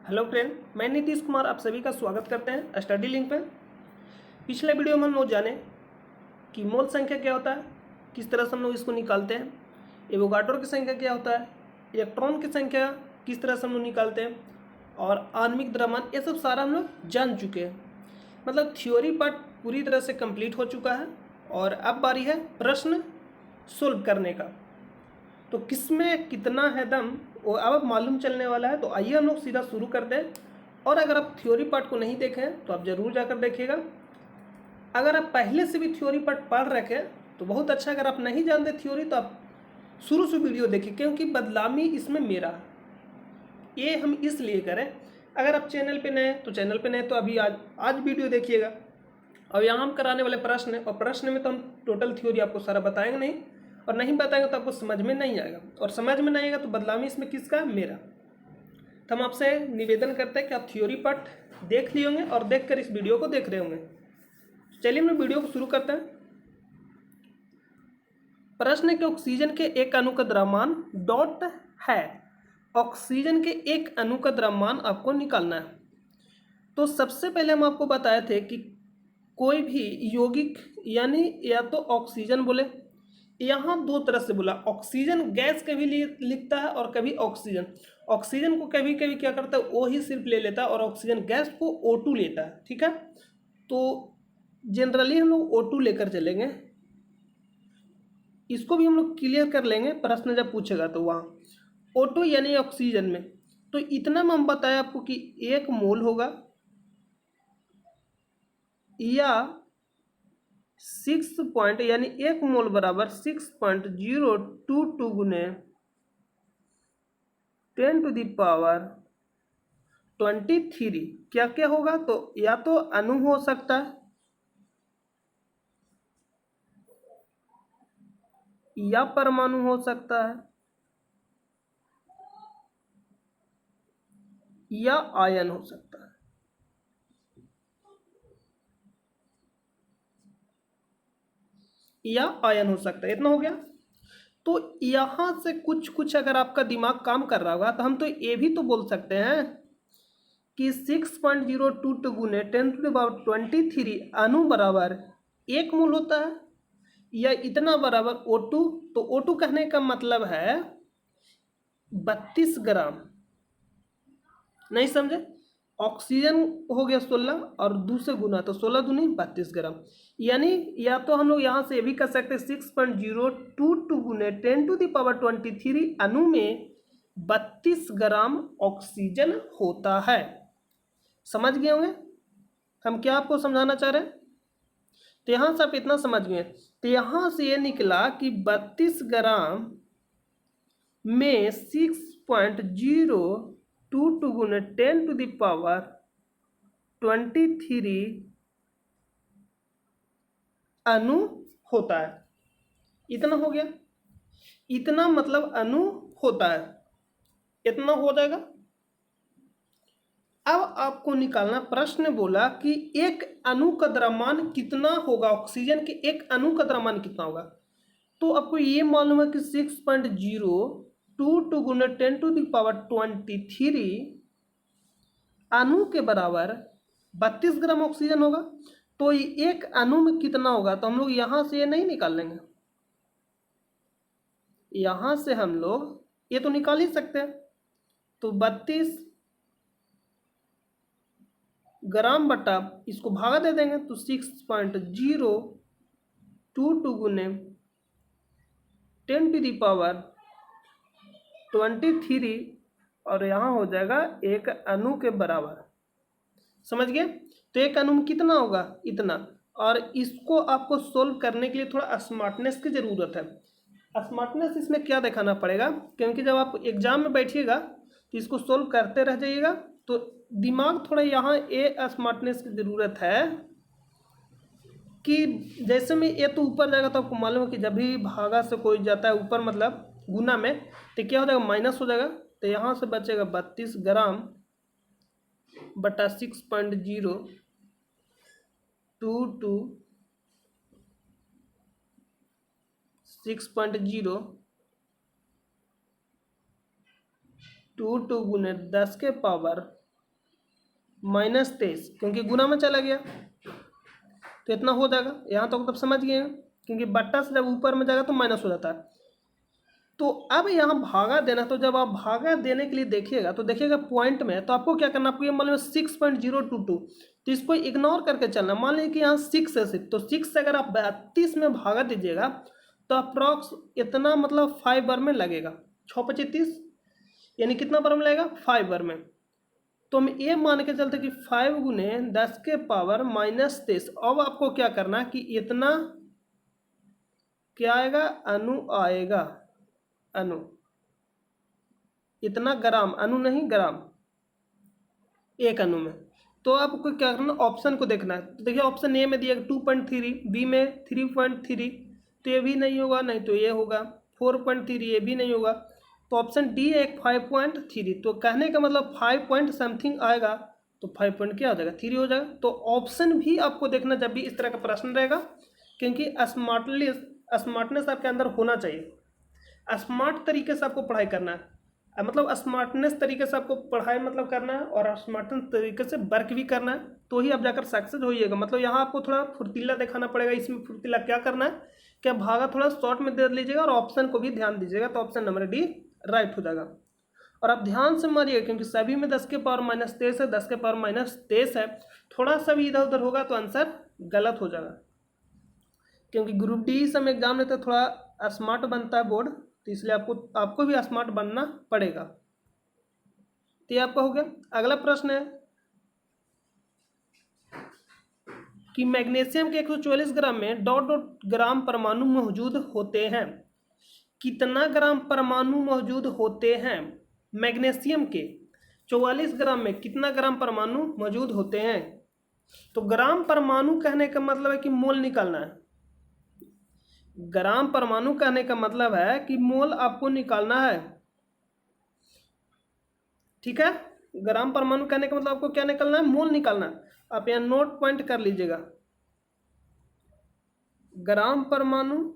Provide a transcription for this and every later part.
Hello friend, मैं नीतीश कुमार आप सभी का स्वागत करते हैं स्टडी लिंक पे। पिछले वीडियो में हम लोग जाने कि मोल संख्या क्या होता है, किस तरह से हम लोग इसको निकालते हैं, एवोगाड्रो की संख्या क्या होता है, इलेक्ट्रॉन की संख्या किस तरह से हम लोग निकालते हैं और आणविक द्रव्यमान, ये सब सारा हम लोग जान चुके हैं। मतलब थ्योरी पार्ट पूरी तरह से कंप्लीट हो चुका है और अब बारी है प्रश्न सोल्व करने का। तो किसमें कितना है दम वो अब मालूम चलने वाला है। तो आइए हम लोग सीधा शुरू करते हैं। और अगर आप थ्योरी पार्ट को नहीं देखे हैं तो आप ज़रूर जाकर देखिएगा। अगर आप पहले से भी थ्योरी पार्ट पढ़ रखे हैं तो बहुत अच्छा। अगर आप नहीं जानते थ्योरी तो आप शुरू से वीडियो देखिए, क्योंकि बदनामी इसमें मेरा है। ये हम इसलिए करें, अगर आप चैनल पे नए तो चैनल पे नए तो अभी आज वीडियो देखिएगा। और यहाँ हम कराने वाले प्रश्न है, और प्रश्न में तो हम टोटल थ्योरी आपको सारा बताएंगे नहीं, और नहीं बताएंगे तो आपको समझ में नहीं आएगा, और समझ में नहीं आएगा तो बदनामी इसमें किसका, मेरा। तो हम आपसे निवेदन करते हैं कि आप थ्योरी पार्ट देख लिए होंगे और देखकर इस वीडियो को देख रहे होंगे। चलिए हम वीडियो को शुरू करते हैं। प्रश्न है कि ऑक्सीजन के एक अणु का द्रव्यमान डॉट है। ऑक्सीजन के एक अणु का द्रव्यमान आपको निकालना है। तो सबसे पहले हम आपको बताए थे कि कोई भी यौगिक यानी या तो ऑक्सीजन बोले, यहाँ दो तरह से बोला। ऑक्सीजन गैस कभी लिखता है और कभी ऑक्सीजन। ऑक्सीजन को कभी कभी क्या करता है, वो ही सिर्फ ले लेता है, और ऑक्सीजन गैस को O2 लेता है। ठीक है, तो जनरली हम लोग O2 लेकर चलेंगे। इसको भी हम लोग क्लियर कर लेंगे प्रश्न जब पूछेगा तो। वहाँ O2 यानी ऑक्सीजन में तो इतना में हम बताया आपको कि 1 मोल होगा या 6 पॉइंट यानी 1 मोल बराबर 6.022 गुने 10⁻23। क्या क्या होगा, तो या तो अणु हो सकता है या परमाणु हो सकता है या आयन हो सकता है। इतना हो गया। तो यहां से कुछ कुछ अगर आपका दिमाग काम कर रहा होगा तो हम तो ये भी तो बोल सकते हैं कि 6.022 गुने 10⁻23 अणु बराबर 1 मोल होता है, या इतना बराबर O2। तो O2 कहने का मतलब है 32 ग्राम। नहीं समझे? ऑक्सीजन हो गया 16 और दूसरे गुना, तो 16 दूनी 32 ग्राम। यानी या तो हम लोग यहाँ से ये भी कर सकते हैं 6.022 गुने 10⁻23 अणु में 32 ग्राम ऑक्सीजन होता है। समझ गए होंगे हम क्या आपको समझाना चाह रहे हैं। तो यहाँ से आप इतना समझ गए। तो यहाँ से ये निकला कि 32 ग्राम में 6.022 गुने 10⁻23 अणु होता है। इतना हो गया। इतना मतलब अणु होता है, इतना हो जाएगा। अब आपको निकालना, प्रश्न बोला कि एक अणु का द्रव्यमान कितना होगा, ऑक्सीजन के एक अणु का द्रव्यमान कितना होगा। तो आपको ये मालूम है कि 6.022 गुने 10⁻23 अणु के बराबर 32 ग्राम ऑक्सीजन होगा। तो एक अणु में कितना होगा, तो हम लोग यहां से ये नहीं निकाल लेंगे, यहां से हम लोग ये तो निकाल ही सकते हैं। तो 32 ग्राम बटा इसको भागा दे देंगे, तो 6.022 गुने 10⁻23 और यहाँ हो जाएगा एक अणु के बराबर। समझ गए? तो एक अणु में कितना होगा, इतना। और इसको आपको सोल्व करने के लिए थोड़ा स्मार्टनेस की जरूरत है। स्मार्टनेस इसमें क्या दिखाना पड़ेगा, क्योंकि जब आप एग्जाम में बैठिएगा तो इसको सोल्व करते रह जाइएगा, तो दिमाग थोड़ा यहाँ ये स्मार्टनेस की जरूरत है कि जैसे में ये तो ऊपर जाएगा तो आपको मालूम है कि जब भी भागा से कोई जाता है ऊपर मतलब गुना में, तो क्या हो जाएगा, माइनस हो जाएगा। तो यहाँ से बचेगा 32 ग्राम बटा 6.022 गुने 10 के पावर -23, क्योंकि गुना में चला गया तो इतना हो जाएगा। यहाँ तक तो समझ गए हैं, क्योंकि बट्टा से जब ऊपर में जाएगा तो माइनस हो जाता है। तो अब यहाँ भागा देना, तो जब आप भागा देने के लिए देखिएगा तो देखिएगा पॉइंट में, तो आपको क्या करना, आपको ये मान लो 6.022, तो इसको इग्नोर करके चलना। मान लीजिए कि यहाँ 6 है सिर्फ, तो 6 से अगर आप 32 में भागा दीजिएगा तो अप्रॉक्स इतना मतलब 5 बार में लगेगा। 6×25 यानी कितना बार में लगेगा, 5 बार में। तो हम ये मान के चलते कि 5 गुने 10 के पावर -23। अब आपको क्या करना कि इतना क्या आएगा, अणु आएगा, अणु, इतना ग्राम, अणु नहीं ग्राम, एक अणु में। तो आपको क्या करना, ऑप्शन को देखना है। तो देखिए ऑप्शन ए में दिया 2.3, बी में 3.3, तो ये भी नहीं होगा, नहीं तो ये होगा 4.3, ये भी नहीं होगा, तो ऑप्शन डी है 5.3। तो कहने का मतलब 5 पॉइंट समथिंग आएगा, तो 5 पॉइंट क्या हो जाएगा, 3 हो जाएगा। तो ऑप्शन भी आपको देखना जब भी इस तरह का प्रश्न रहेगा, क्योंकि स्मार्टनेस आपके अंदर होना चाहिए। स्मार्ट तरीके से आपको पढ़ाई करना है, मतलब स्मार्टनेस तरीके से आपको पढ़ाई मतलब करना है, और स्मार्टनेस तरीके से वर्क भी करना है, तो ही आप जाकर सक्सेस होइएगा। मतलब यहाँ आपको थोड़ा फुर्तीला दिखाना पड़ेगा। इसमें फुर्तीला क्या करना है, क्या भागा थोड़ा शॉर्ट में दे लीजिएगा और ऑप्शन को भी ध्यान दीजिएगा, तो ऑप्शन नंबर डी राइट हो जाएगा। और आप ध्यान से मारिएगा, क्योंकि सभी में 10 के पावर -23 है, 10 के पावर -23 है, थोड़ा सा भी इधर उधर होगा तो आंसर गलत हो जाएगा। क्योंकि ग्रुप डी से हम एग्जाम लेते थोड़ा स्मार्ट बनता है बोर्ड, तो इसलिए आपको भी स्मार्ट बनना पड़ेगा। तो ये आपका हो गया। अगला प्रश्न है कि मैग्नीशियम के 144 ग्राम में डॉट ग्राम परमाणु मौजूद होते हैं। कितना ग्राम परमाणु मौजूद होते हैं मैग्नीशियम के 44 ग्राम में, कितना ग्राम परमाणु मौजूद होते हैं? तो ग्राम परमाणु कहने का मतलब है कि मोल निकालना है। ग्राम परमाणु कहने का मतलब है कि मोल आपको निकालना है, ठीक है। ग्राम परमाणु कहने का मतलब आपको क्या निकालना है, मोल निकालना है। आप यहाँ नोट पॉइंट कर लीजिएगा। ग्राम परमाणु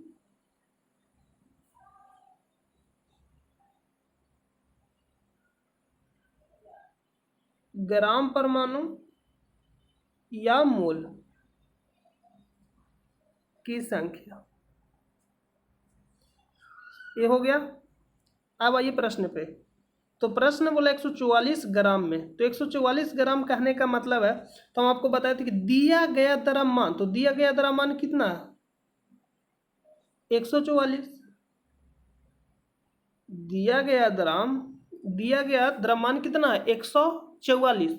या मोल की संख्या, ये हो गया। अब आइए प्रश्न पे। तो प्रश्न बोला 144 ग्राम में, तो 144 ग्राम कहने का मतलब है, तो हम आपको बताए थे कि दिया गया द्रव्यमान, तो दिया गया द्रव्यमान कितना है, 144। दिया गया द्रव्यमान कितना है, 144।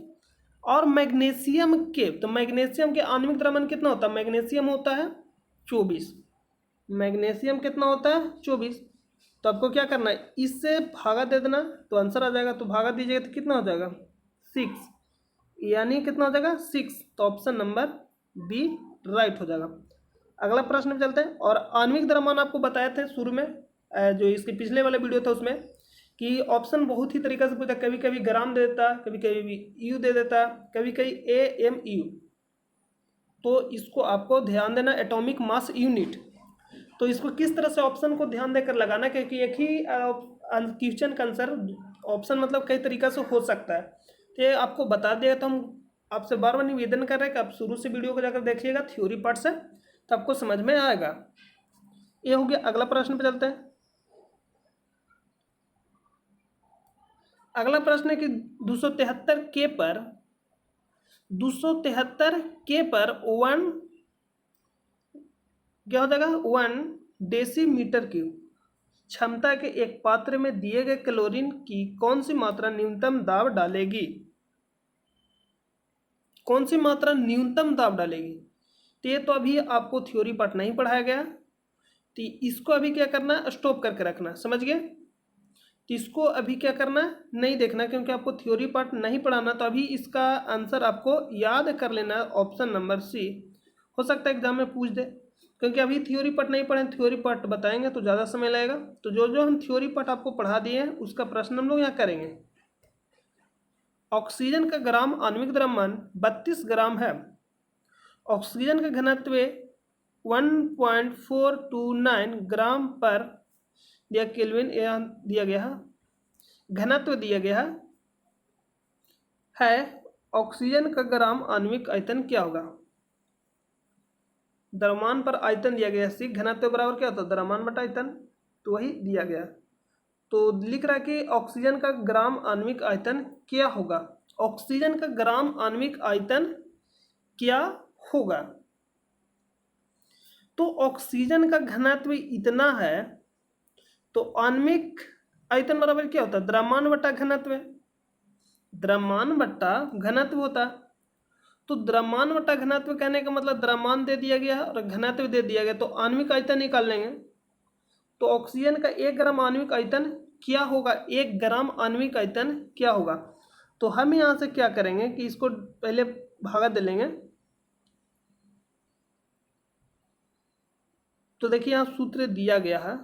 और मैग्नीशियम के, तो मैग्नीशियम के आणविक द्रव्यमान कितना होता है, मैग्नीशियम होता है 24। मैग्नीशियम कितना होता है, 24। तो आपको क्या करना है, इससे भागा दे देना तो आंसर आ जाएगा। तो भागा दीजिएगा तो कितना हो जाएगा, 6, यानी कितना हो जाएगा, 6। तो ऑप्शन नंबर बी राइट हो जाएगा। अगला प्रश्न पे चलते हैं। और आणविक द्रव्यमान आपको बताए थे शुरू में, जो इसके पिछले वाले वीडियो था उसमें, कि ऑप्शन बहुत ही तरीके से पूछा, कभी कभी ग्राम दे देता, कभी कभी यू दे देता, कभी कभी AMU। तो इसको आपको ध्यान देना, एटॉमिक मास यूनिट। तो इसको किस तरह से ऑप्शन को ध्यान देकर लगाना, क्योंकि एक ही क्वेश्चन का आंसर ऑप्शन मतलब कई तरीक़ा से हो सकता है। तो ये आपको बता दिया। तो हम आपसे बार बार निवेदन कर रहे हैं कि आप शुरू से वीडियो को जाकर देखिएगा थ्योरी पार्ट से, तो आपको समझ में आएगा। ये हो गया। अगला प्रश्न पे चलते हैं। अगला प्रश्न है कि 273 के पर 1 क्या हो जाएगा, 1 डेसीमीटर क्यूब क्षमता के एक पात्र में दिए गए क्लोरीन की कौन सी मात्रा न्यूनतम दाब डालेगी? कौन सी मात्रा न्यूनतम दाब डालेगी? तो ये तो अभी आपको थ्योरी पार्ट नहीं पढ़ाया गया, तो इसको अभी क्या करना है, स्टॉप करके रखना, समझ गए। तो इसको अभी क्या करना है, नहीं देखना, क्योंकि आपको थ्योरी पार्ट नहीं पढ़ाना। तो अभी इसका आंसर आपको याद कर लेना है, ऑप्शन नंबर सी। हो सकता है एग्जाम में पूछ दे, क्योंकि अभी थ्योरी पार्ट नहीं पढ़े, थ्योरी पार्ट बताएंगे तो ज़्यादा समय लगेगा। तो जो जो हम थ्योरी पार्ट आपको पढ़ा दिए हैं उसका प्रश्न हम लोग यहाँ करेंगे। ऑक्सीजन का ग्राम आणविक द्रव्यमान 32 ग्राम है। ऑक्सीजन का घनत्व 1.429 ग्राम पर या केल्विन दिया गया है, घनत्व दिया गया है ऑक्सीजन का ग्राम आणविक आयतन क्या होगा। द्रव्यमान पर आयतन दिया गया C, घनत्व बराबर क्या होता है द्रव्यमान बटा आयतन, तो वही दिया गया। तो लिख रहा है कि ऑक्सीजन का ग्राम आणविक आयतन क्या होगा। ऑक्सीजन का ग्राम आणविक आयतन क्या होगा। तो ऑक्सीजन का घनत्व इतना है, तो आणविक आयतन बराबर क्या होता है द्रव्यमान बटा घनत्व, द्रव्यमान बटा घनत्व होता है। तो द्रव्यमान बटा घनत्व कहने का मतलब द्रव्यमान दे दिया गया और घनत्व दे दिया गया, तो आणविक आयतन निकाल लेंगे। तो ऑक्सीजन का 1 ग्राम आणविक आयतन क्या होगा, 1 ग्राम आणविक आयतन क्या होगा। तो हम यहाँ से क्या करेंगे कि इसको पहले भागा दे लेंगे। तो देखिए यहाँ सूत्र दिया गया है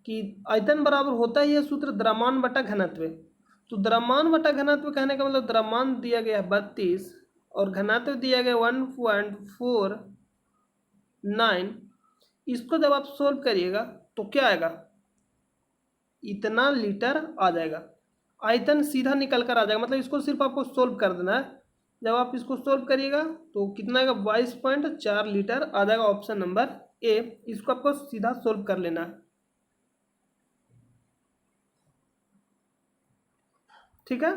कि आयतन बराबर होता ही है सूत्र द्रव्यमान बटा घनत्व। तो द्रव्यमान बटा घनत्व कहने का मतलब द्रव्यमान दिया गया है 32 और घनत्व दिया गया 1.49। इसको जब आप सोल्व करिएगा तो क्या आएगा, इतना लीटर आ जाएगा। आयतन सीधा निकल कर आ जाएगा, मतलब इसको सिर्फ आपको सोल्व कर देना है। जब आप इसको सोल्व करिएगा तो कितना आएगा 22.4 लीटर आ जाएगा। ऑप्शन नंबर ए, इसको आपको सीधा सोल्व कर लेना है। ठीक है,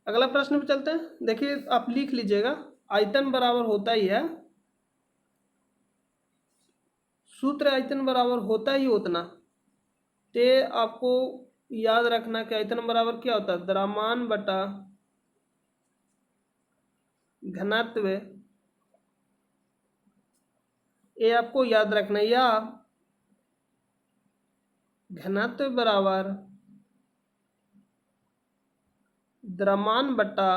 अगला प्रश्न पे चलते हैं। देखिए आप लिख लीजिएगा, आयतन बराबर होता ही है सूत्र, आयतन बराबर होता ही उतना। ते आपको याद रखना कि आयतन बराबर क्या होता है द्रव्यमान बटा घनत्व, ये आपको याद रखना है। या घनत्व बराबर द्रव्यमान बटा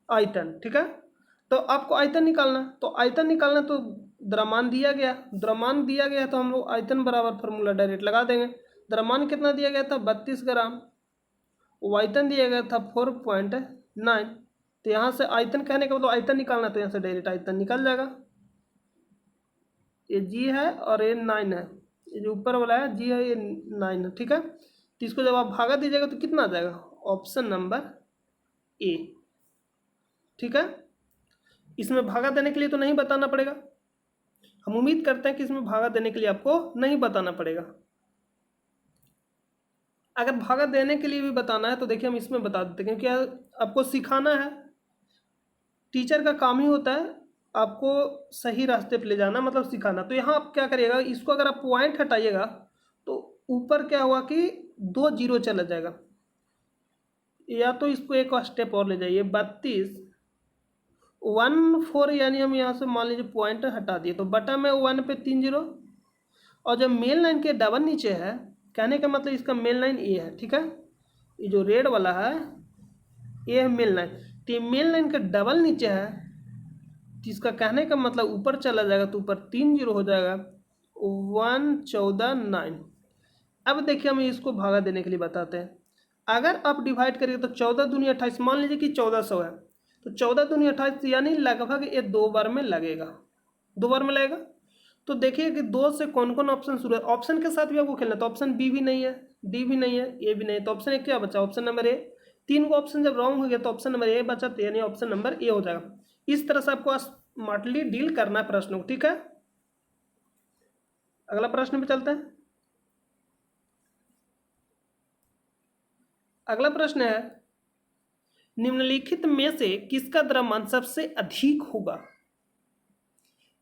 आयतन। ठीक है, तो आपको आयतन निकालना, तो आयतन निकालना तो द्रव्यमान दिया गया, द्रव्यमान दिया गया तो हम लोग आयतन बराबर फार्मूला डायरेक्ट लगा देंगे। द्रव्यमान कितना दिया गया था 32 ग्राम, आयतन दिया गया था 4.9। तो यहाँ से आयतन कहने का मतलब आयतन निकालना, तो यहाँ से डायरेक्ट आयतन निकल जाएगा। ये जी है और ये 9 है, ये जो ऊपर वाला है जी है, ये 9 है। ठीक है, तो इसको जब आप भागा दीजिएगा तो कितना आ जाएगा ऑप्शन नंबर ए। ठीक है, इसमें भागा देने के लिए तो नहीं बताना पड़ेगा, हम उम्मीद करते हैं कि इसमें भागा देने के लिए आपको नहीं बताना पड़ेगा। अगर भागा देने के लिए भी बताना है तो देखिए हम इसमें बता देते हैं, क्योंकि आपको सिखाना है। टीचर का काम ही होता है आपको सही रास्ते पे ले जाना, मतलब सिखाना। तो यहाँ आप क्या करिएगा, इसको अगर आप पॉइंट हटाइएगा तो ऊपर क्या हुआ कि 2 जीरो चला जाएगा, या तो इसको एक स्टेप और ले जाइए 32 14, यानी हम यहाँ से मान लीजिए पॉइंट हटा दिए तो बटा में 1 पे 3 जीरो, और जब मेन लाइन के डबल नीचे है कहने का मतलब इसका मेन लाइन ए है। ठीक है, ये जो रेड वाला है ये है मेन लाइन, तो ये मेन लाइन का डबल नीचे है, तो इसका कहने का मतलब ऊपर चला जाएगा तो ऊपर 3 जीरो हो जाएगा 1 14 9। अब देखिए हम इसको भागा देने के लिए बताते हैं। अगर आप डिवाइड करिए तो 14 दूनी 28, मान लीजिए कि 1400 है, तो 14 दूनी 28 यानी लगभग ये 2 बार में लगेगा, 2 बार में लगेगा। तो देखिए कि 2 से कौन कौन ऑप्शन शुरू है, ऑप्शन के साथ भी आपको खेलना। तो ऑप्शन बी भी नहीं है, डी भी नहीं है, ए भी नहीं है, तो ऑप्शन ए क्या बचा, ऑप्शन नंबर ए। 3 को ऑप्शन जब रॉन्ग हो गया तो ऑप्शन नंबर ए बचा, तो यानी ऑप्शन नंबर ए हो जाएगा। इस तरह से आपको स्मार्टली डील करना है प्रश्नों को। ठीक है, अगला प्रश्न पे चलते हैं। अगला प्रश्न है, निम्नलिखित में से किसका द्रव्यमान सबसे अधिक होगा।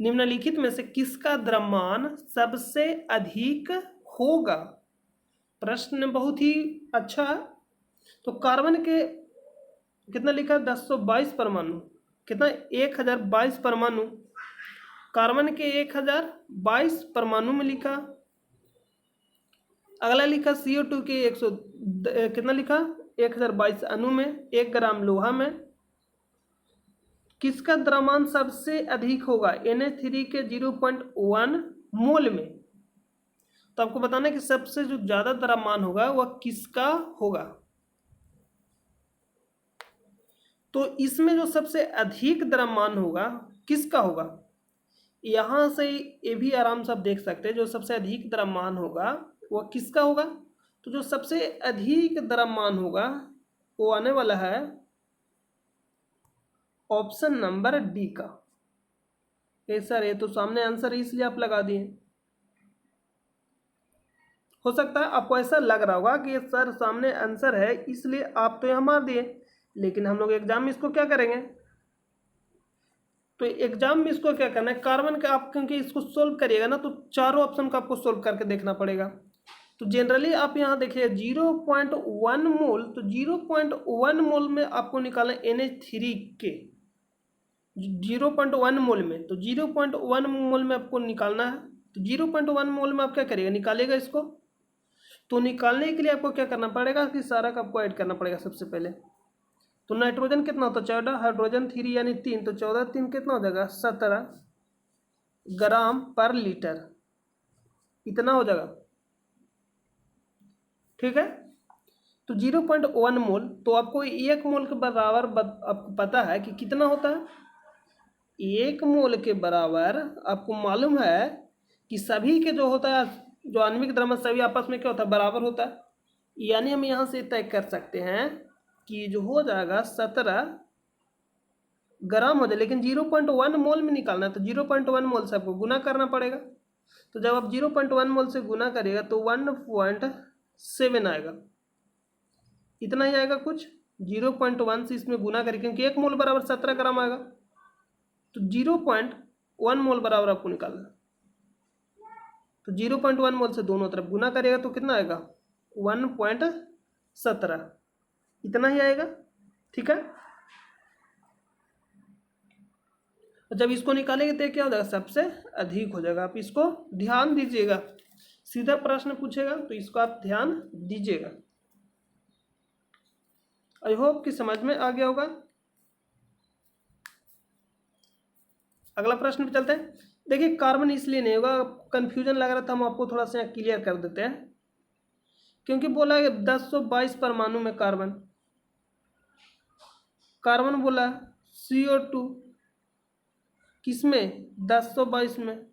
निम्नलिखित में से किसका द्रव्यमान सबसे अधिक होगा। प्रश्न बहुत ही अच्छा है। तो कार्बन के कितना लिखा 1022 परमाणु, कितना 1022 परमाणु, कार्बन के 1022 परमाणु में लिखा। अगला लिखा CO2 के 100 कितना लिखा 1022 अणु में 1 ग्राम लोहा में। किसका द्रव्यमान सबसे अधिक होगा NH3 के 0.1 मोल में। तो आपको बताना है कि सबसे जो ज्यादा द्रव्यमान होगा वह किसका होगा। तो इसमें जो सबसे अधिक द्रव्यमान होगा किसका होगा, यहां से ये भी आराम से आप देख सकते हैं। जो सबसे अधिक द्रव्यमान होगा वह किसका होगा, तो जो सबसे अधिक द्रव्यमान होगा वो आने वाला है ऑप्शन नंबर डी का। सर ये तो सामने आंसर है इसलिए आप लगा दिए। हो सकता है आपको ऐसा लग रहा होगा कि सर सामने आंसर है इसलिए आप तो यहाँ मार दिए, लेकिन हम लोग एग्जाम में इसको क्या करेंगे, तो एग्जाम में इसको क्या करना है, कार्बन का आप क्योंकि इसको सोल्व करिएगा ना तो चारों ऑप्शन को आपको सोल्व करके देखना पड़ेगा। तो जनरली आप यहाँ देखिए 0.1 मोल, तो 0.1 मोल में आपको निकालना NH3 के 0.1 मोल में, तो 0.1 मोल में आपको निकालना है। तो 0.1 मोल में आप क्या करिएगा, निकालेगा इसको। तो निकालने के लिए आपको क्या करना पड़ेगा कि सारा का आपको ऐड करना पड़ेगा सबसे पहले। तो नाइट्रोजन कितना होता है 14, हाइड्रोजन 3 यानी 3, तो 14 3 कितना हो जाएगा 17 ग्राम पर लीटर, इतना हो जाएगा। ठीक है, तो 0.1 मोल, तो आपको 1 मोल के बराबर आपको पता है कि कितना होता है, 1 मोल के बराबर आपको मालूम है कि सभी के जो होता है, जो आणविक द्रव्य सभी आपस में क्या होता है, बराबर होता है। यानी हम यहाँ से तय कर सकते हैं कि जो हो जाएगा 17 ग्राम हो जाए, लेकिन 0.1 मोल में निकालना है, तो 0.1 मोल से आपको गुना करना पड़ेगा। तो जब आप 0.1 मोल से गुना करिएगा तो 1.7 आएगा, इतना ही आएगा कुछ। 0.1 से इसमें गुना करिए क्योंकि 1 मोल बराबर 17 ग्राम आएगा, तो 0.1 मोल बराबर आपको निकालना। तो 0.1 मोल से दोनों तरफ गुना करिएगा तो कितना आएगा 1.17, इतना ही आएगा। ठीक है, जब इसको निकालेंगे तो क्या हो जाएगा, सबसे अधिक हो जाएगा। आप इसको ध्यान दीजिएगा, सीधा प्रश्न पूछेगा तो इसको आप ध्यान दीजिएगा। आई होप कि समझ में आ गया होगा। अगला प्रश्न पे चलते हैं। देखिए कार्बन इसलिए नहीं होगा, कंफ्यूजन लग रहा था, हम आपको थोड़ा सा क्लियर कर देते हैं। क्योंकि बोला है 1022 परमाणु में कार्बन बोला CO2 किसमें 1022 में,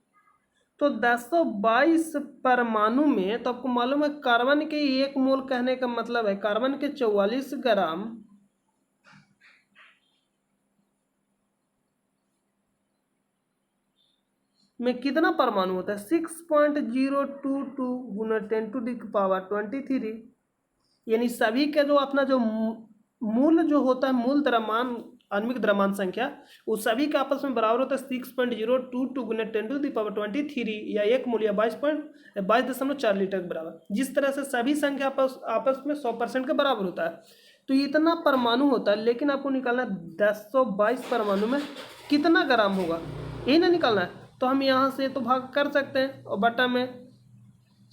तो 1022 परमाणु में, तो आपको मालूम है कार्बन के 1 मोल कहने का मतलब है कार्बन के 44 ग्राम में कितना परमाणु होता है 6.022 गुना 10⁻23, यानी सभी का जो अपना जो मूल जो होता है मूल द्रव्यमान आणविक द्रव्यमान संख्या वो सभी के आपस में बराबर होता है 6.022 गुना 10⁻23 या 1 मोल या 22.4 लीटर के बराबर। जिस तरह से सभी संख्या आपस में 100% के बराबर होता है, तो इतना परमाणु होता है, लेकिन आपको निकालना 1022 परमाणु में कितना ग्राम होगा, यही ना निकालना है। तो हम यहाँ से तो भाग कर सकते हैं और बटा में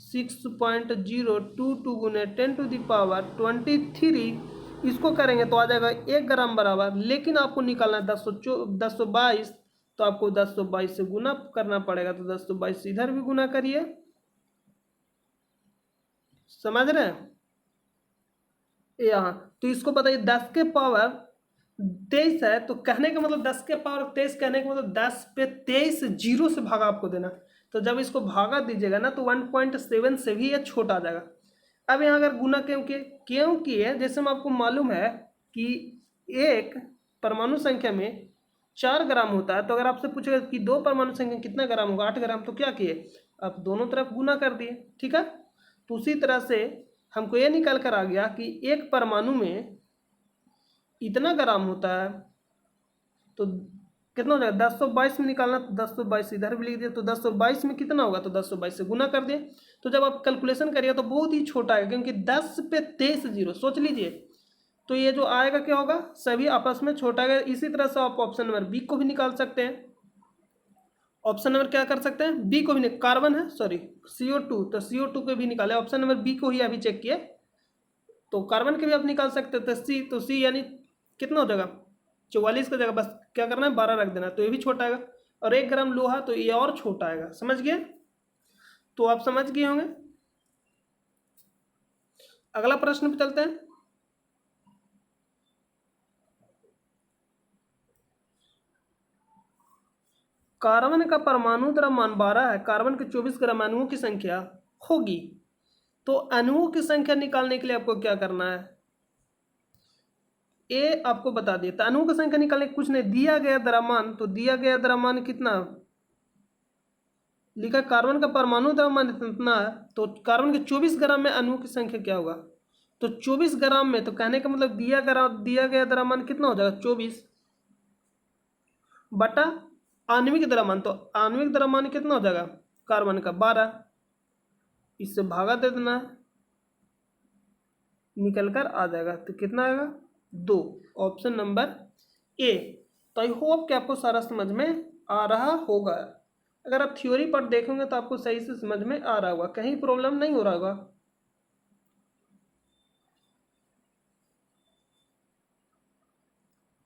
6.022 गुने 10⁻23 इसको करेंगे तो आ जाएगा 1 ग्राम बराबर, लेकिन आपको निकालना है 1022, तो आपको 1022 से गुना करना पड़ेगा। तो 1022 इधर भी गुना करिए, समझ रहे हैं यहाँ। तो इसको बताइए 10 के पावर 23 है, तो कहने का मतलब 10 के पावर 23 कहने का मतलब 10 पे 23 जीरो से भागा आपको देना। तो जब इसको भागा दीजिएगा ना तो 1.7 से भी ये छोटा आ जाएगा। अब यहाँ अगर गुना क्योंकि है, जैसे हम आपको मालूम है कि एक परमाणु संख्या में 4 ग्राम होता है, तो अगर आपसे पूछेगा कि 2 परमाणु संख्या कितना ग्राम होगा 8 ग्राम, तो क्या किए आप दोनों तरफ गुना कर दिए। ठीक है, तो उसी तरह से हमको ये निकल कर आ गया कि एक परमाणु में इतना ग्राम होता है, तो कितना हो जाएगा 1022 में निकालना, तो 1022 इधर भी लिख दिया, तो 1022 में कितना होगा तो 1022 से गुना कर दिए। तो जब आप कैलकुलेशन करिएगा तो बहुत ही छोटा है, क्योंकि 10 पे 23 जीरो सोच लीजिए, तो ये जो आएगा क्या होगा सभी आपस में छोटा है। इसी तरह से आप ऑप्शन नंबर बी को भी निकाल सकते हैं। ऑप्शन नंबर क्या कर सकते हैं, बी को भी, कार्बन है सॉरी CO2, तो CO2 को भी निकाले। ऑप्शन नंबर बी को ही अभी चेक किए, तो कार्बन के भी आप निकाल सकते हैं। तो सी यानी कितना हो जाएगा 44 का जगह बस क्या करना है 12 रख देना, तो ये भी छोटा आएगा। और 1 ग्राम लोहा तो ये और छोटा आएगा, समझ गए। तो आप समझ गए होंगे। अगला प्रश्न पे चलते हैं। कार्बन का परमाणु द्रव्यमान 12 है, कार्बन के 24 ग्राम अणुओं की संख्या होगी, तो अणुओं की संख्या निकालने के लिए आपको क्या करना है, ए आपको बता दिया, तो अणुओं की संख्या निकालने कुछ नहीं, दिया गया द्रव्यमान, तो दिया गया द्रव्यमान कितना लिखा, कार्बन का परमाणु द्रव्यमान इतना है, तो कार्बन के 24 ग्राम में अणुओं की संख्या क्या होगा, तो 24 ग्राम में, तो कहने का मतलब दिया गया द्रव्यमान कितना हो जाएगा 24 बटा आणविक द्रव्यमान, तो आणविक द्रव्यमान कितना हो जाएगा कार्बन का 12, इससे भागा दे देना है, निकल कर आ जाएगा, तो कितना आएगा 2, ऑप्शन नंबर ए। तो आई होप कि आपको सारा समझ में आ रहा होगा। अगर आप थ्योरी पर देखेंगे तो आपको सही से समझ में आ रहा होगा, कहीं प्रॉब्लम नहीं हो रहा होगा।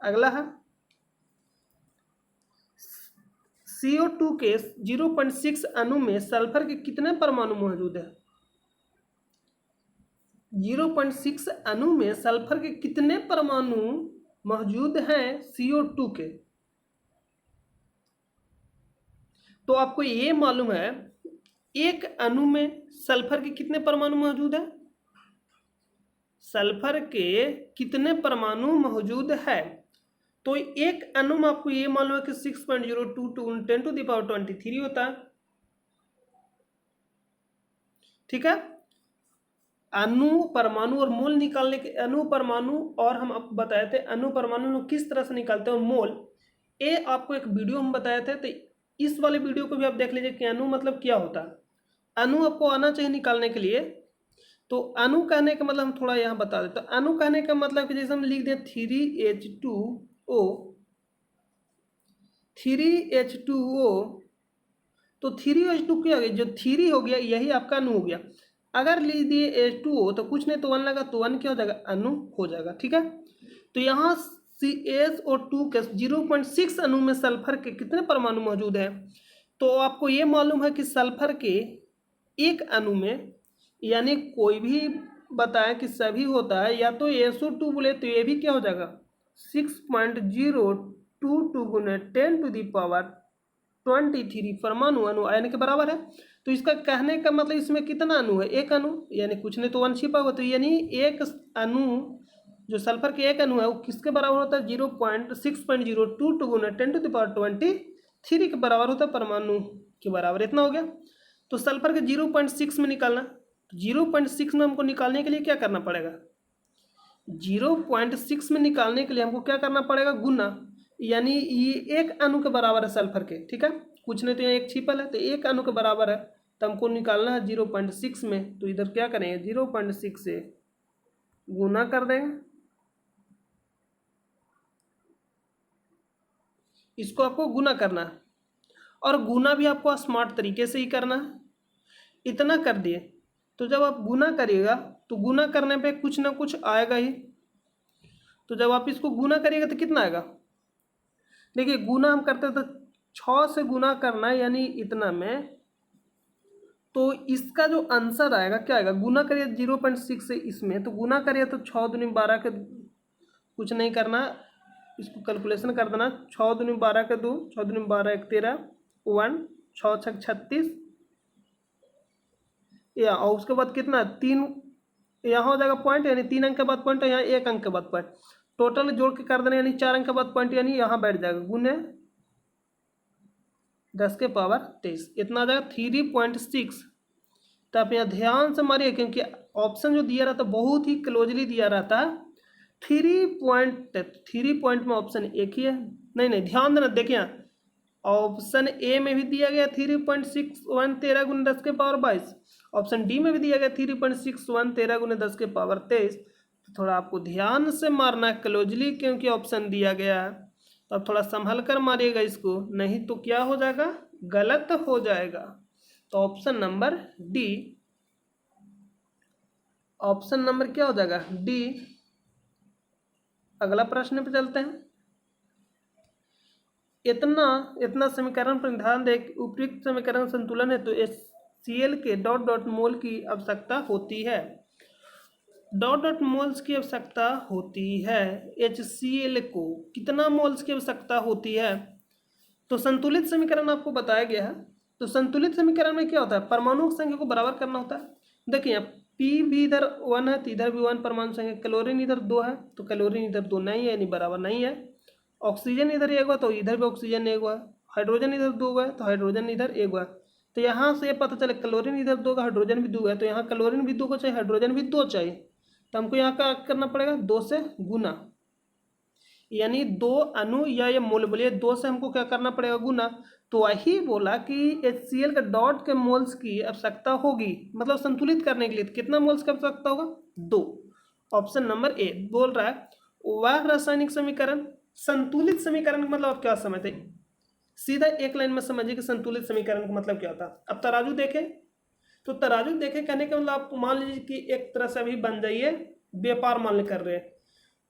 अगला है CO2 के 0.6 अणु में सल्फर के कितने परमाणु मौजूद है, 0.6 अणु में सल्फर के कितने परमाणु मौजूद हैं CO2 के। तो आपको ये मालूम है एक अणु में सल्फर के कितने परमाणु मौजूद है, सल्फर के कितने परमाणु मौजूद है, तो एक अणु में आपको ये मालूम है कि 6.022 10⁻23 होता है, ठीक है। अणु परमाणु और मोल निकालने के, अणु परमाणु और हम आपको बताए थे अणु परमाणु किस तरह से निकालते हैं, मोल, ये आपको एक वीडियो हम बताए थे, तो इस वाले वीडियो को भी आप देख लीजिए कि अणु मतलब क्या होता है। अणु आपको आना चाहिए निकालने के लिए। तो अणु कहने का मतलब हम थोड़ा यहाँ बता देते हैं। अणु कहने का मतलब कि जैसे हम लिख दें 3H2O, 3H2O, तो 3H2 क्या हो गया, जो 3 हो गया यही आपका अणु हो गया। अगर लिख दिए H2O तो कुछ नहीं तो 1 लगा, तो 1 क्या हो जाएगा, अणु हो जाएगा, ठीक है। तो यहाँ CaO2 के 0.6 अणु में सल्फर के कितने परमाणु मौजूद है, तो आपको ये मालूम है कि सल्फर के एक अणु में, यानी कोई भी बताए कि सभी होता है, या तो SO2 बोले तो ये भी क्या हो जाएगा 6.022 गुने 10⁻23 परमाणु अणु यानी के बराबर है। तो इसका कहने का मतलब इसमें कितना अणु है, एक अणु, यानी कुछ नहीं तो 1 छिपा हुआ, तो यानी एक अणु जो सल्फर के एक अणु है वो किसके बराबर होता है, 6.022 गुना 10⁻23 के बराबर होता है, परमाणु के बराबर, इतना हो गया। तो सल्फर के 0.6 में निकालना, तो 0.6 में हमको निकालने के लिए क्या करना पड़ेगा, 0.6 में निकालने के लिए हमको क्या करना पड़ेगा, गुना, यानी ये एक अणु के बराबर है सल्फर के, ठीक है, कुछ नहीं तो यहाँ एक छिपल है, तो एक अणु के बराबर है, तो हमको निकालना है 0.6 में, तो इधर क्या करेंगे 0.6 से गुना कर देंगे, इसको आपको गुना करना है, और गुना भी आपको स्मार्ट तरीके से ही करना है। इतना कर दिए, तो जब आप गुना करिएगा तो गुना करने पे कुछ ना कुछ आएगा ही, तो जब आप इसको गुना करिएगा तो कितना आएगा, देखिए गुना हम करते तो 6 से गुना करना है, यानी इतना में, तो इसका जो आंसर आएगा क्या आएगा, गुना करिए 0.6 से इसमें, तो गुना करिए तो 6 दूनी 12 के, कुछ नहीं करना, इसको कैलकुलेशन कर देना, 6 दूनी 12 के 2, 6 दूनी 12 1 13 1, 6 6 36, या और उसके बाद कितना 3 यहाँ हो जाएगा पॉइंट, यानी 3 अंक के बाद पॉइंट, यहाँ 1 अंक के बाद पॉइंट, टोटल जोड़ के कर देना, यानी 4 अंक के बाद पॉइंट, यानी यहाँ बैठ जाएगा गुने 10⁻23, इतना आ जाएगा 3.6। तो आप यहाँ ध्यान से मारिए, क्योंकि ऑप्शन जो दिया रहता है बहुत ही क्लोजली दिया रहता है, 3 पॉइंट में ऑप्शन एक ही है, नहीं ध्यान देना, देखिए ऑप्शन ए में भी दिया गया 3.61 13 गुने 10⁻22, ऑप्शन डी में भी दिया गया 3.61 13 गुने 10⁻23। थोड़ा आपको ध्यान से मारना है क्लोजली, क्योंकि ऑप्शन दिया गया है, तो आप थोड़ा संभल कर मारिएगा इसको, नहीं तो क्या हो जाएगा, गलत हो जाएगा। तो option number D, option number क्या हो जाएगा, डी। अगला प्रश्न पे चलते हैं। इतना समीकरण पर ध्यान दें, उपयुक्त समीकरण संतुलन है तो HCl के डॉट डॉट मोल की आवश्यकता होती है, डॉट डॉट मोल्स की आवश्यकता होती है, HCl को कितना मोल्स की आवश्यकता होती है। तो संतुलित समीकरण आपको बताया गया है। तो संतुलित समीकरण में क्या होता है, परमाणु की संख्या को बराबर करना होता है। देखिए पी भी इधर 1 है तो इधर भी 1 परमाणु संख्या, क्लोरीन इधर 2 है तो क्लोरीन इधर 2 नहीं है, यानी बराबर नहीं है। ऑक्सीजन इधर 1 हुआ तो इधर भी ऑक्सीजन 1 हुआ, हाइड्रोजन इधर 2 हुआ तो हाइड्रोजन इधर 1 हुआ। तो यहाँ से पता चले क्लोरीन इधर 2 का, हाइड्रोजन भी 2 है, तो यहाँ क्लोरीन भी 2 को चाहिए, हाइड्रोजन भी 2 चाहिए, तो हमको यहाँ का करना पड़ेगा 2 से गुना, यानी 2 अणु या ये मोल बोलिए 2 से हमको क्या करना पड़ेगा गुना। तो वही बोला कि HCl का डॉट के मोल्स की आवश्यकता होगी, मतलब संतुलित करने के लिए कितना मोल्स की आवश्यकता होगा 2। ऑप्शन नंबर ए बोल रहा है वह रासायनिक समीकरण, संतुलित समीकरण का मतलब आप क्या समझते हैं, सीधा एक लाइन में समझिए कि संतुलित समीकरण का मतलब क्या होता है। अब तराजू देखें तो तराजू देखें कहने का मतलब आप मान लीजिए कि एक तरह से अभी बन जाइए, व्यापार मान कर रहे हैं,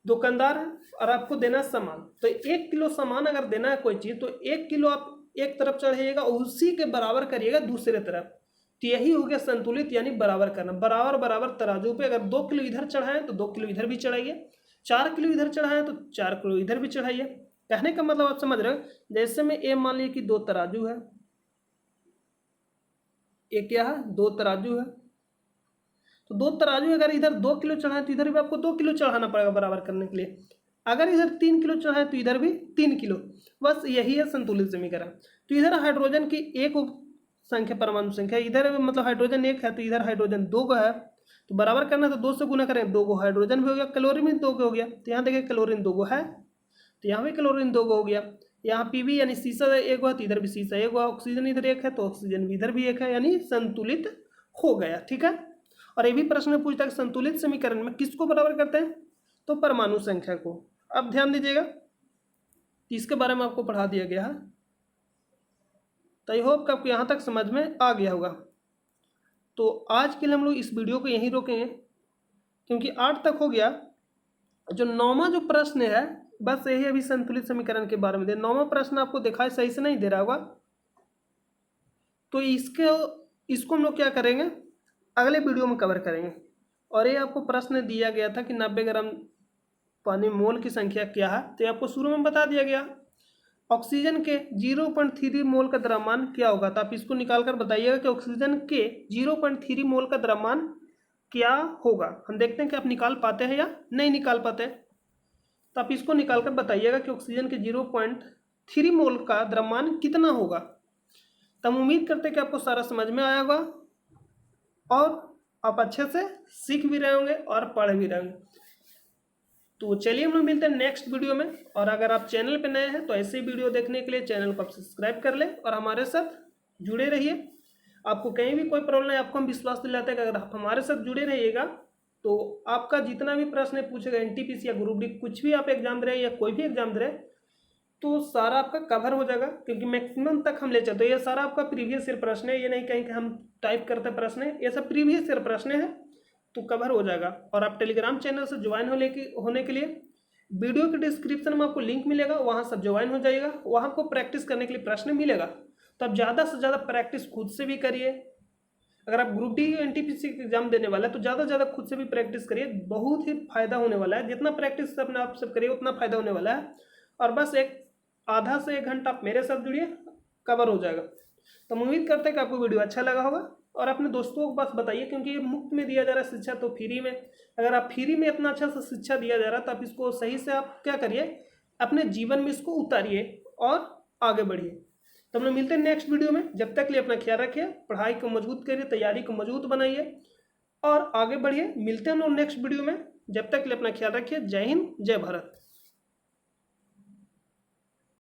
दुकानदार है और आपको देना सामान, तो 1 किलो सामान अगर देना है कोई चीज़ तो 1 किलो आप एक तरफ चढ़ाइएगा, उसी के बराबर करिएगा दूसरे तरफ, तो यही हो गया संतुलित, यानी बराबर करना। बराबर बराबर तराजू पे अगर 2 किलो इधर चढ़ाएं तो 2 किलो इधर भी चढ़ाइए, 4 किलो इधर चढ़ाएं तो 4 किलो इधर भी चढ़ाइए। कहने का मतलब आप समझ रहे हो, जैसे में ए मान लीजिए कि 2 तराजू है, एक क्या है 2 तराजू है, तो 2 तराजू अगर इधर 2 किलो चढ़ाएं तो इधर भी आपको 2 किलो चढ़ाना पड़ेगा बराबर करने के लिए। अगर इधर 3 किलो चढ़ाएं तो इधर भी 3 किलो, बस यही है संतुलित समीकरण। तो इधर हाइड्रोजन की एक संख्या परमाणु संख्या, इधर मतलब हाइड्रोजन 1 है तो इधर हाइड्रोजन 2 का है, तो बराबर करना तो 2 से गुना करें, 2 को हाइड्रोजन भी हो गया, क्लोरीन भी 2 हो गया, तो यहाँ देखिए क्लोरीन 2 है तो यहाँ भी क्लोरीन 2 हो गया। यहाँ पीवी यानी सीसा 1 हुआ तो इधर भी सीसा 1 हुआ, ऑक्सीजन इधर 1 है तो ऑक्सीजन भी इधर भी 1 है, यानी संतुलित हो गया। ठीक है, और ये भी प्रश्न पूछता है संतुलित समीकरण में किसको बराबर करते हैं, तो परमाणु संख्या को। अब ध्यान दीजिएगा, इसके बारे में आपको पढ़ा दिया गया है, तो आई होप कि आपको यहाँ तक समझ में आ गया होगा। तो आज के लिए हम लोग इस वीडियो को यहीं रोकेंगे, क्योंकि 8 तक हो गया। जो 9वां जो प्रश्न है बस यही अभी संतुलित समीकरण के बारे में दे, 9वां प्रश्न आपको दिखाई सही से नहीं दे रहा होगा, तो इसको हम लोग क्या करेंगे अगले वीडियो में कवर करेंगे। और ये आपको प्रश्न दिया गया था कि 90 ग्राम पानी मोल की संख्या क्या है, तो ये आपको शुरू में बता दिया गया। ऑक्सीजन के 0.3 मोल का द्रव्यमान क्या होगा, तो आप इसको निकाल कर बताइएगा कि ऑक्सीजन के 0.3 मोल का द्रव्यमान क्या होगा। हम देखते हैं कि आप निकाल पाते हैं या नहीं निकाल पाते हैं, तो आप इसको निकाल कर बताइएगा कि ऑक्सीजन के 0.3 मोल का द्रव्यमान कितना होगा। तो हम उम्मीद करते हैं कि आपको सारा समझ में आया होगा और आप अच्छे से सीख भी रहे होंगे और पढ़ भी रहे होंगे। तो चलिए हम लोग मिलते हैं नेक्स्ट वीडियो में, और अगर आप चैनल पे नए हैं तो ऐसे वीडियो देखने के लिए चैनल को आप सब्सक्राइब कर लें और हमारे साथ जुड़े रहिए। आपको कहीं भी कोई प्रॉब्लम नहीं, आपको हम विश्वास दिलाते हैं कि अगर आप हमारे साथ जुड़े रहिएगा तो आपका जितना भी प्रश्न पूछेगा NTPC या ग्रुप डी कुछ भी आप एग्जाम दे रहे हैं या कोई भी एग्जाम दे रहे हैं तो सारा आपका कवर हो जाएगा, क्योंकि मैक्सिमम तक हम ले चलते हैं। ये सारा आपका प्रीवियस ईयर प्रश्न है, ये नहीं कहीं कि हम टाइप करते प्रश्न है, ये सब प्रीवियस ईयर प्रश्न है, तो कवर हो जाएगा। और आप टेलीग्राम चैनल से ज्वाइन होने के लिए वीडियो के डिस्क्रिप्शन में आपको लिंक मिलेगा, वहाँ से ज्वाइन हो जाइएगा, वहाँ आपको प्रैक्टिस करने के लिए प्रश्न मिलेगा। तो आप ज़्यादा से ज़्यादा प्रैक्टिस खुद से भी करिए। अगर आप ग्रुप डी NTPC एग्जाम देने वाला है तो ज़्यादा से ज़्यादा खुद से भी प्रैक्टिस करिए, बहुत ही फायदा होने वाला है। जितना प्रैक्टिस अपने आप से करिए उतना फायदा होने वाला है। और बस आधा से 1 घंटा आप मेरे साथ जुड़िए, कवर हो जाएगा। तो हम उम्मीद करते हैं कि आपको वीडियो अच्छा लगा होगा और अपने दोस्तों को बस बताइए, क्योंकि ये मुफ्त में दिया जा रहा है शिक्षा, तो फ्री में अगर आप फ्री में इतना अच्छा सा शिक्षा दिया जा रहा है तो आप इसको सही से आप क्या करिए, अपने जीवन में इसको उतारिए और आगे बढ़िए। तो हम लोग मिलते हैं नेक्स्ट वीडियो में, जब तक के लिए अपना ख्याल रखिए, पढ़ाई को मजबूत करिए, तैयारी को मजबूत बनाइए और आगे बढ़िए। मिलते हैं हम लोग नेक्स्ट वीडियो में, जब तक के लिए अपना ख्याल रखिए। जय हिंद, जय भारत।